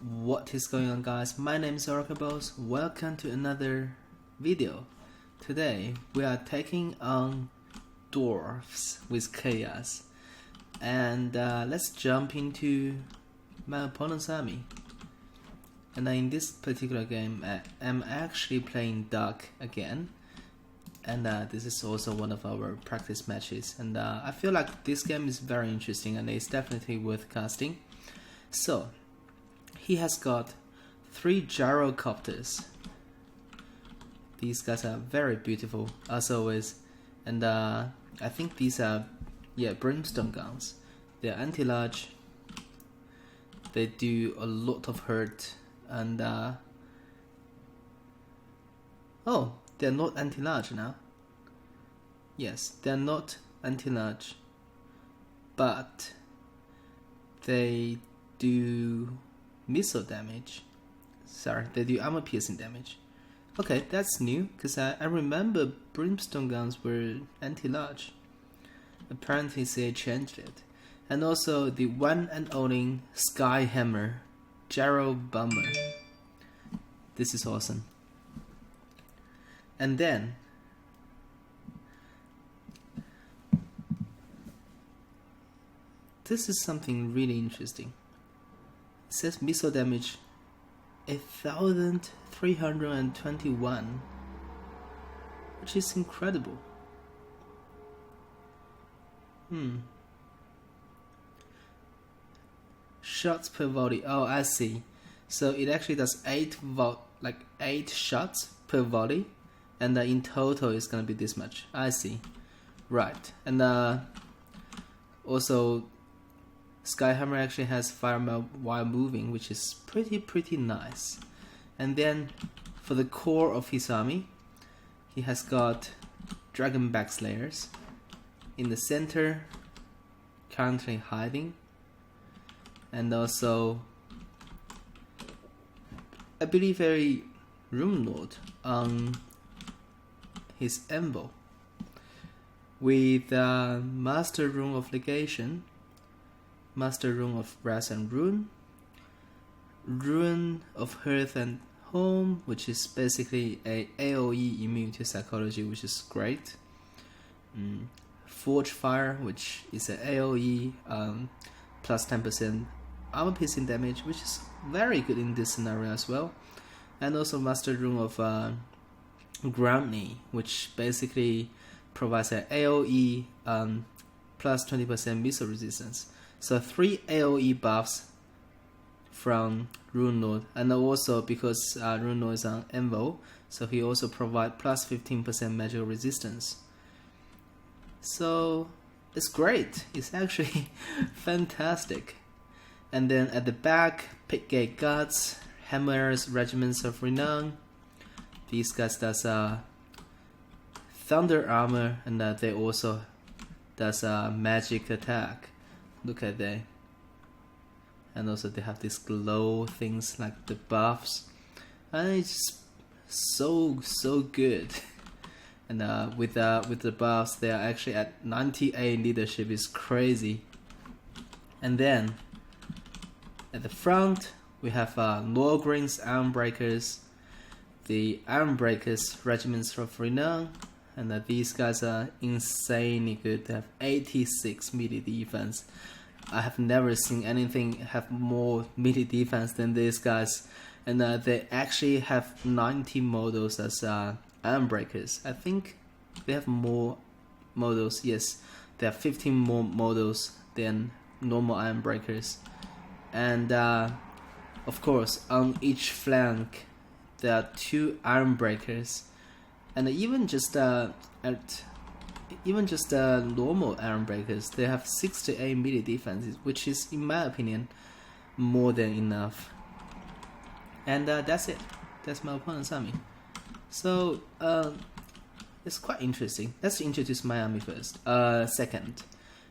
What is going on, guys? My name is Oracles. Welcome to another video. Today we are taking on Dwarfs with Chaos, and let's jump into my opponent's army. And in this particular game I'm actually playing Duck again, and this is also one of our practice matches, and I feel like this game is very interesting and it's definitely worth casting. So he has got 3 gyrocopters. These guys are very beautiful as always, and I think these are brimstone guns. They're anti-large, they do a lot of hurt, and oh, they're not anti-large now. Yes, they're not anti-large, but they do missile damage. Sorry, they do armor piercing damage. Okay, that's new, because I remember brimstone guns were anti-large. Apparently they changed it. And also the one and only Sky Hammer Gyro Bomber. This is awesome. And then this is something really interesting. It says missile damage 1,321, which is incredible. Shots per volley. Oh, I see. So it actually does 8 shots per volley, and in total it's gonna be this much. I see. Right. And also Skyhammer actually has fire while moving, which is pretty nice. And then for the core of his army, he has got Dragonback Slayers in the center, currently hiding, and also I believe a Rune Lord on his anvil with Master Rune of Legation, Master Rune of Wrath and Ruin, Rune of Hearth and Home, which is basically a AoE immune to psychology, which is great. Forge Fire, which is a AoE plus 10% armor piercing damage, which is very good in this scenario as well. And also Master Rune of Ground Knee, which basically provides an AoE plus 20% missile resistance. So 3 AoE buffs from Rune Lord, and also because Rune Lord is on anvil, so he also provides plus 15% magical resistance. So it's great. It's actually fantastic. And then at the back, Pickgate Guards, Hammer's Regiments of Renown. These guys does thunder armor, and they also does magic attack. Look at that. And also they have these glow things like the buffs, and it's so good. And with the buffs, they are actually at 98 leadership. Is crazy. And then at the front we have Lorgren's Ironbreakers, the Ironbreakers Regiments of Renown, and these guys are insanely good. They have 86 melee defense. I have never seen anything have more melee defense than these guys. And they actually have 90 models as Ironbreakers. I think they have more models. Yes, they have 15 more models than normal Ironbreakers. And of course, on each flank there are 2 Ironbreakers. And even just normal Ironbreakers, they have 68 melee defenses, which is, in my opinion, more than enough. And that's it. That's my opponent's army. So it's quite interesting. Let's introduce my army first. Second,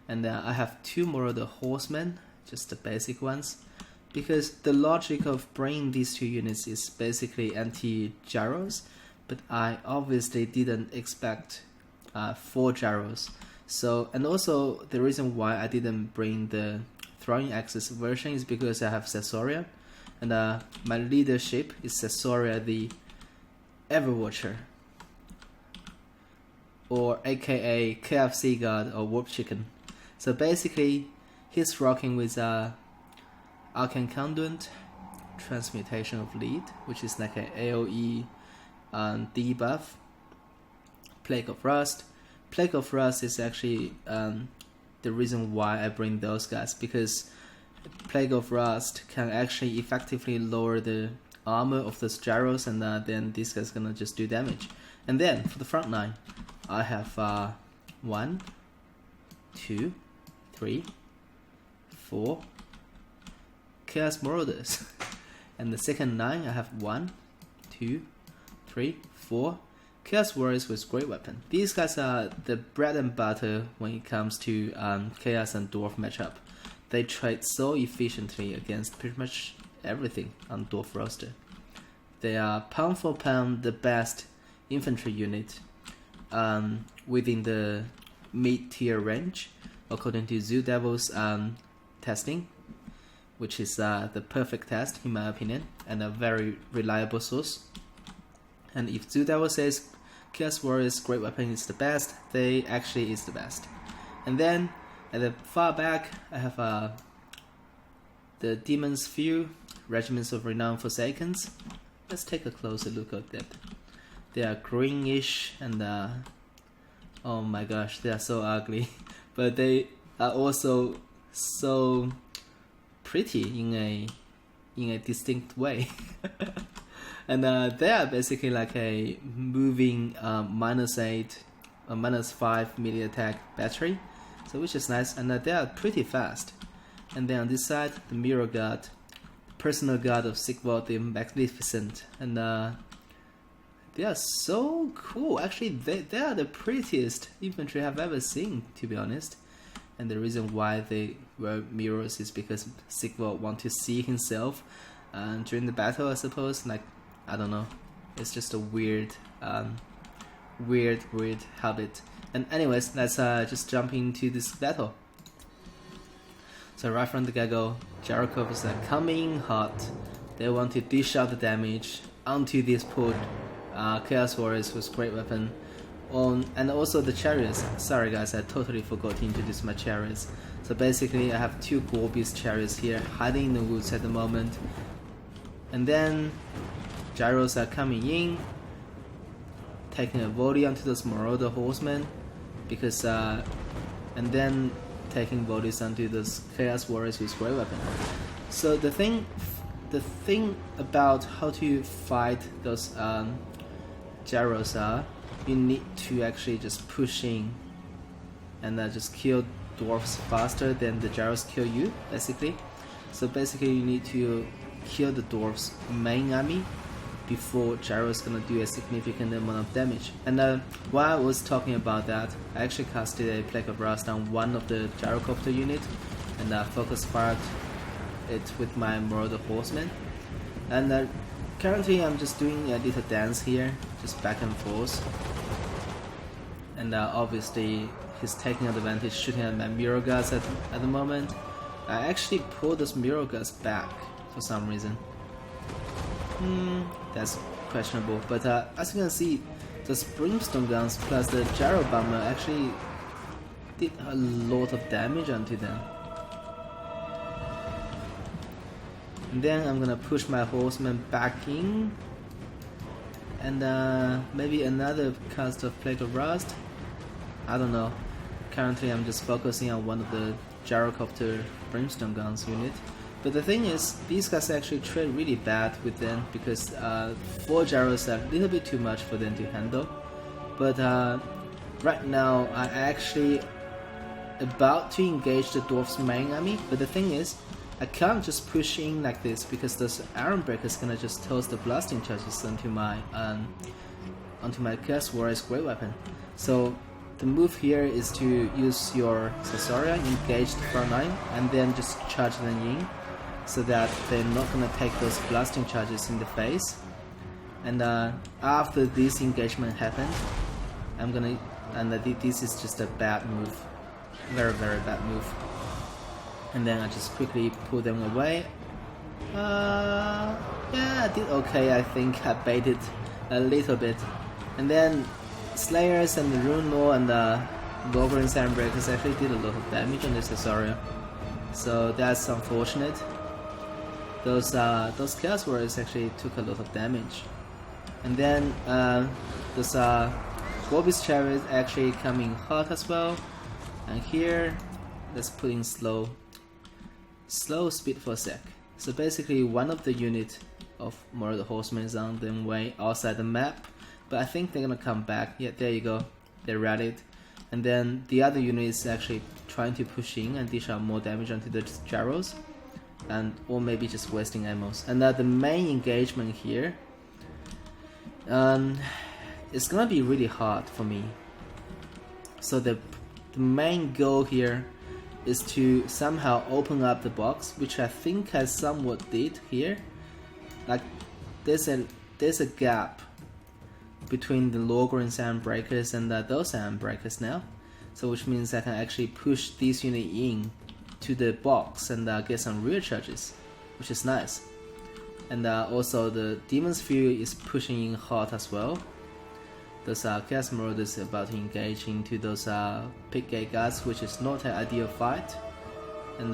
and I have 2 more of the horsemen, just the basic ones, because the logic of bringing these 2 units is basically anti-gyros. But I obviously didn't expect 4 gyros. So, and also the reason why I didn't bring the throwing axis version is because I have Caesarea, And my leadership is Caesarea the Everwatcher, or aka KFC God or Warp Chicken. So basically, he's rocking with Arcane Conduit, Transmutation of Lead, which is like a AoE debuff. Plague of Rust. Plague of Rust is actually the reason why I bring those guys, because Plague of Rust can actually effectively lower the armor of those gyros, and then this guy's gonna just do damage. And then for the front line, I have 1, 2, 3, 4 Chaos Marauders. And the second line, I have 1, 2, 3, 4 Chaos Warriors with Great Weapon. These guys are the bread and butter when it comes to Chaos and Dwarf matchup. They trade so efficiently against pretty much everything on Dwarf roster. They are pound for pound the best infantry unit within the mid-tier range, according to Zoo Devil's testing, which is the perfect test in my opinion, and a very reliable source. And if Zoo Devil says Chaos Warriors Great Weapon is the best, they actually is the best. And then at the far back, I have the Demon's Few, Regiments of Renowned Forsakens. Let's take a closer look at that. They are greenish and oh my gosh, they are so ugly, but they are also so pretty in a distinct way. And they are basically like a moving -8 or -5 melee attack battery, so which is nice, and they are pretty fast. And then on this side, the Mirror God, personal god of Sigvald the Magnificent, and they are so cool. Actually, they are the prettiest infantry I've ever seen, to be honest. And the reason why they were mirrors is because Sigvald want to see himself during the battle, I suppose. Like, I don't know, it's just a weird habit. And anyways, let's just jump into this battle. So right from the get-go, Jericho is coming hot. They want to dish out the damage onto this poor Chaos Warriors with Great Weapon. And also the chariots. Sorry guys, I totally forgot to introduce my chariots. So basically I have 2 Gorbius chariots here hiding in the woods at the moment. And then gyros are coming in, taking a volley onto those Marauder horsemen, because and then taking volleys onto those Chaos Warriors with Great Weapon. So the thing about how to fight those gyros are, you need to actually just push in and just kill dwarfs faster than the gyros kill you, basically. So basically you need to kill the dwarfs main army before gyro's gonna do a significant amount of damage. And while I was talking about that, I actually casted a Plague of Rust on one of the gyrocopter unit and focus fired it with my Marauder horseman. And currently I'm just doing a little dance here, just back and forth. And obviously he's taking advantage, shooting at my Mirror Guards at the moment. I actually pulled those Mirror Guards back for some reason. That's questionable, but as you can see, those Brimstone Guns plus the Gyro Bomber actually did a lot of damage onto them. And then I'm gonna push my horseman back in, and maybe another cast of Plague of Rust. I don't know. Currently I'm just focusing on one of the Gyrocopter Brimstone Guns unit. But the thing is, these guys actually trade really bad with them, because 4 gyros are a little bit too much for them to handle. But right now I actually about to engage the dwarf's main army, but the thing is, I can't just push in like this, because this Iron Breaker is gonna just toss the blasting charges onto my Chaos Warrior's Great Weapon. So the move here is to use your Caesarea, engage the front line, and then just charge them in, so that they're not gonna take those blasting charges in the face. And after this engagement happened, I'm gonna, and this is just a bad move, very bad move. And then I just quickly pull them away, Yeah, I did okay. I think I baited a little bit, and then Slayers and the Rune Law and the Logrin Sandbreakers actually did a lot of damage on this Thesaurus. So that's unfortunate. Those Chaos Warriors actually took a lot of damage, and then those Gorbis Chariot actually coming hot as well. And here, let's put in slow speed for a sec. So basically, one of the unit of more of the horsemen is on their way outside the map, but I think they're gonna come back. Yeah, there you go. They rallied, and then the other unit is actually trying to push in and dish out more damage onto the gyros, and or maybe just wasting ammos. And the main engagement here, it's gonna be really hard for me. So the main goal here is to somehow open up the box, which I think I somewhat did here. Like there's a gap between the Logrin Sandbreakers and those Sandbreakers now, so which means I can actually push this unit in to the box and get some rear charges, which is nice. And also the Demon's Fury is pushing in hot as well. Those Chaos Marauders about to engage into those Pig Gate Guards, which is not an ideal fight. And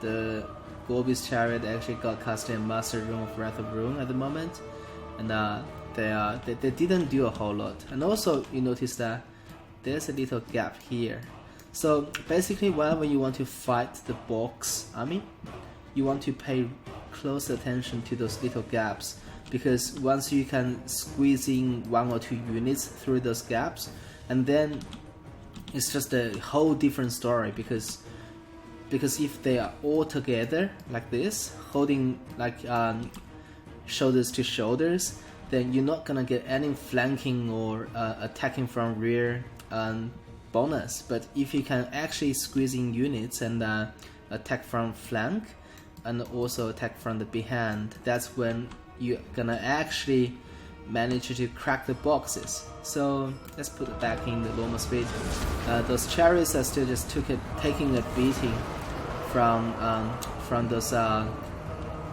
the Gorbis Chariot actually got casted in Master Rune of Wrath of Rune at the moment, and they didn't do a whole lot. And also you notice that there's a little gap here. So basically, whenever you want to fight the box army, you want to pay close attention to those little gaps, because once you can squeeze in 1 or 2 units through those gaps, and then it's just a whole different story, because if they are all together like this, holding like shoulders to shoulders, then you're not gonna get any flanking or attacking from rear bonus. But if you can actually squeeze in units and attack from flank and also attack from the behind, that's when you're gonna actually manage to crack the boxes. So let's put it back in the normal speed. Those chariots are still just taking a beating from those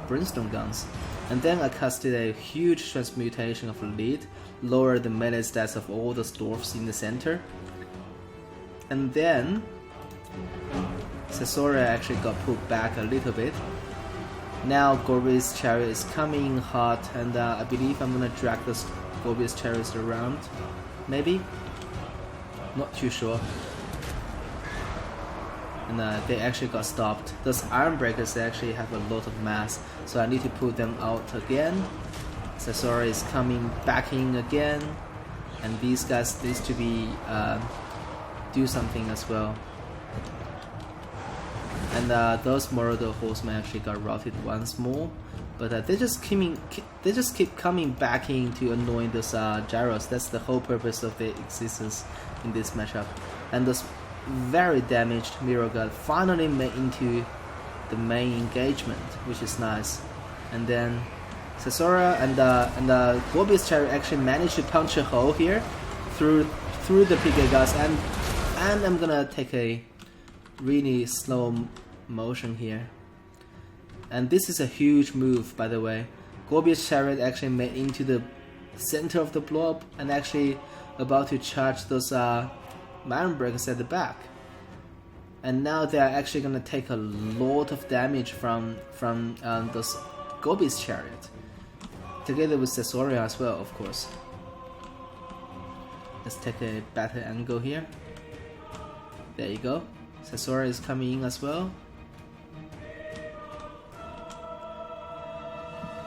brimstone guns. And then I casted a huge transmutation of lead, lower the melee stats of all those dwarfs in the center. And then Thesaurus actually got pulled back a little bit. Now Gorbis Chariot is coming in hot, and I believe I'm gonna drag this Gorbis Chariot around. Maybe? Not too sure. And they actually got stopped. Those Iron Breakers actually have a lot of mass, so I need to pull them out again. Thesaurus is coming back in again, and these guys need to be do something as well. And those Marauder horsemen actually got routed once more, but they just keep coming back in to annoy those gyros. That's the whole purpose of their existence in this matchup. And those very damaged Mirror Guard finally made into the main engagement, which is nice. And then Thesaurus and Gorbis Chariot actually managed to punch a hole here through the PK guards, and I'm gonna take a really slow motion here. And this is a huge move, by the way. Gorbis Chariot actually made into the center of the blob and actually about to charge those Iron Breakers at the back. And now they are actually gonna take a lot of damage from those Gorbis Chariot, together with Thesaurus as well, of course. Let's take a better angle here. There you go. Thesaurus is coming in as well,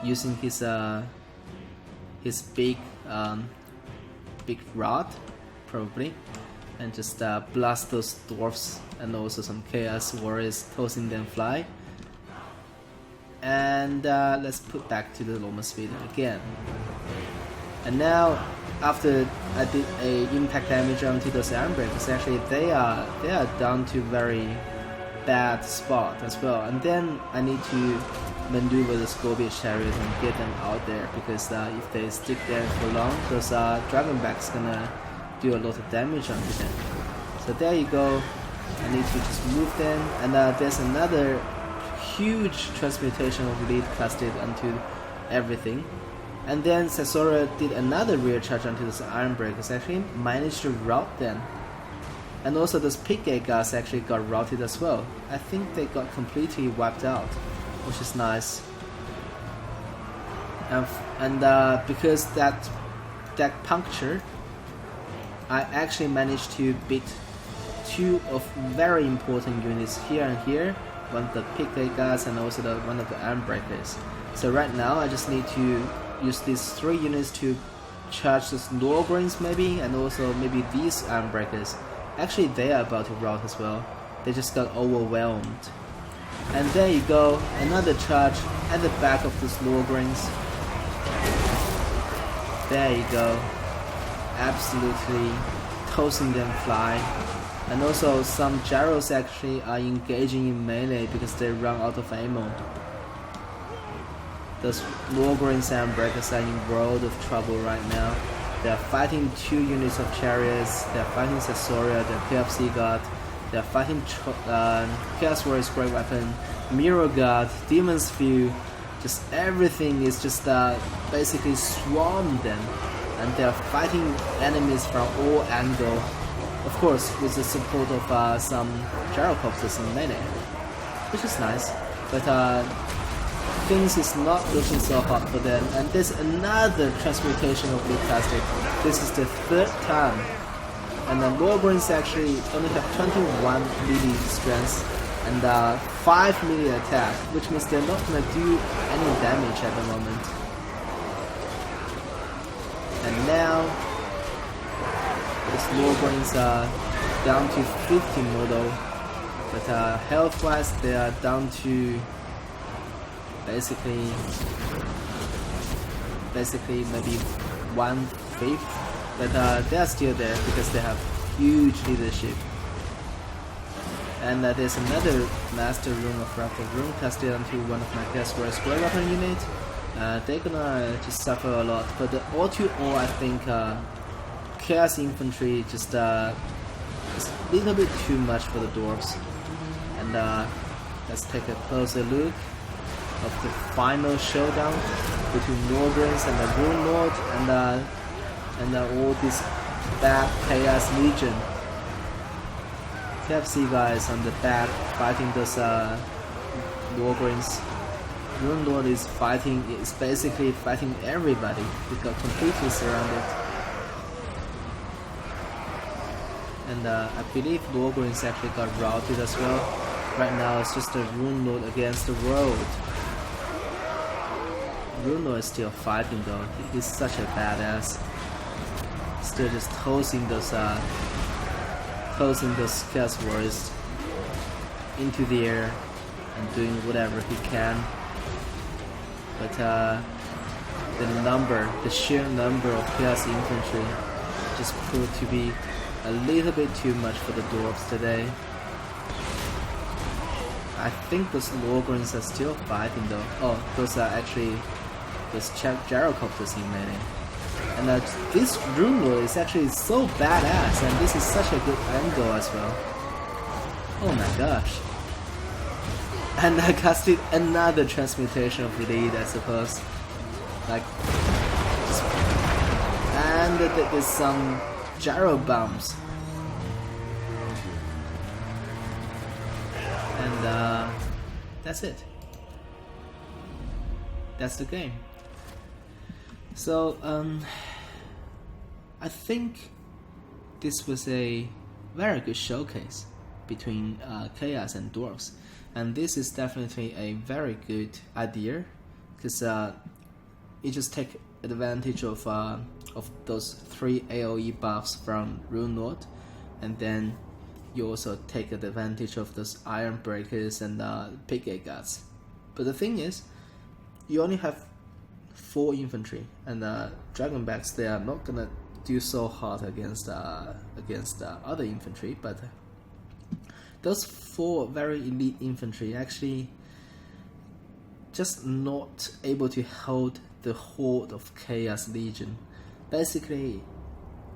using his big rod, probably, and just blast those dwarfs and also some chaos warriors, tossing them fly. And let's put back to the normal speed again. And now, after I did a impact damage onto those Iron Breakers, actually they are down to very bad spot as well. And then I need to maneuver the Gorbis Chariot and get them out there, because if they stick there for long, those Dragonbacks gonna do a lot of damage onto them. So there you go. I need to just move them, and there's another huge transmutation of lead casted onto everything. And then Sasora did another rear charge onto this Iron Breakers, actually managed to rout them. And also those Pickgate guys actually got routed as well. I think they got completely wiped out, which is nice. And because that puncture, I actually managed to beat two of very important units here and here, one of the Pickgate guys and also one of the Iron Breakers. So right now I just need to use these 3 units to charge those Lorgrains maybe, and also maybe these Iron Breakers. Actually they are about to rout as well. They just got overwhelmed. And there you go, another charge at the back of those Lorgrains. There you go. Absolutely toasting them fly. And also some Gyros actually are engaging in melee because they run out of ammo. Those Lorgrains and Breakers are in world of trouble right now. They are fighting 2 units of Chariots, they are fighting Sasoria, the KFC God, they are fighting Chaos Warrior's Great Weapon, Mirror God, Demon's View. Just everything is just basically swarmed them. And they are fighting enemies from all angles. Of course, with the support of some Gyrocopters in melee, which is nice. But things is not looking so hot for them. And there's another transmutation of Lead Plastic. This is the 3rd time. And the Lorgrains actually only have 21 melee strength and 5 melee attack, which means they're not gonna do any damage at the moment. And now, these Lorgrains are down to 50 model, but health-wise they are down to basically maybe 1/5, but they are still there because they have huge leadership. And there's another Master Rune of Wrath of Rune casted onto one of my Chaos Warrior Square Weapon unit. They're gonna just suffer a lot, but all to all I think Chaos Infantry just is a little bit too much for the Dwarfs. And let's take a closer look of the final showdown between Lorgrains and the Rune Lord and all this bad Chaos Legion. KFC guys on the back fighting those Lorgrains. Rune Lord is basically fighting everybody. He got completely surrounded. And I believe Lorgrains actually got routed as well. Right now it's just a Rune Lord against the world. Rune Lord is still fighting though. He's such a badass. Still just tossing those Chaos Warriors into the air and doing whatever he can. But the sheer number of Chaos Infantry just proved to be a little bit too much for the Dwarves today. I think those Lorgrains are still fighting though. Oh, those are actually those Gyrocopters in melee. And this Rune Lord is actually so badass, and this is such a good angle as well. Oh my gosh. And I casted another transmutation of lead, I suppose. Like, and there's some gyro bombs. And that's it. That's the game. So I think this was a very good showcase between Chaos and Dwarves, and this is definitely a very good idea because you just take advantage of those 3 AoE buffs from Rune Lord, and then you also take advantage of those Iron Breakers and Pickgate Guards. But the thing is, you only have 4 infantry, and Dragonbacks, they are not gonna do so hard against other infantry, but those 4 very elite infantry actually just not able to hold the horde of Chaos Legion. Basically,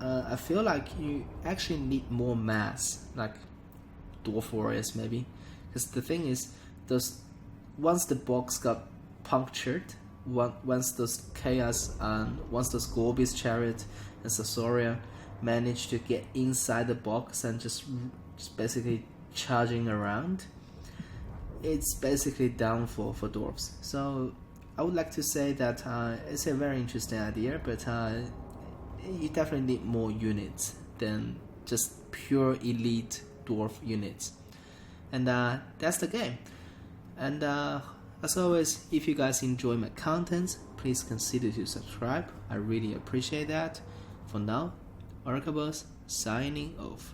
I feel like you actually need more mass, like Dwarf Warriors maybe, because the thing is, those once the box got punctured, once those chaos and once those Gorbis chariot and Sasaurian managed to get inside the box and just basically charging around, it's basically down for dwarves. So I would like to say that it's a very interesting idea, but you definitely need more units than just pure elite dwarf units. And that's the game. And as always, if you guys enjoy my content, please consider to subscribe. I really appreciate that. For now, Oracabos signing off.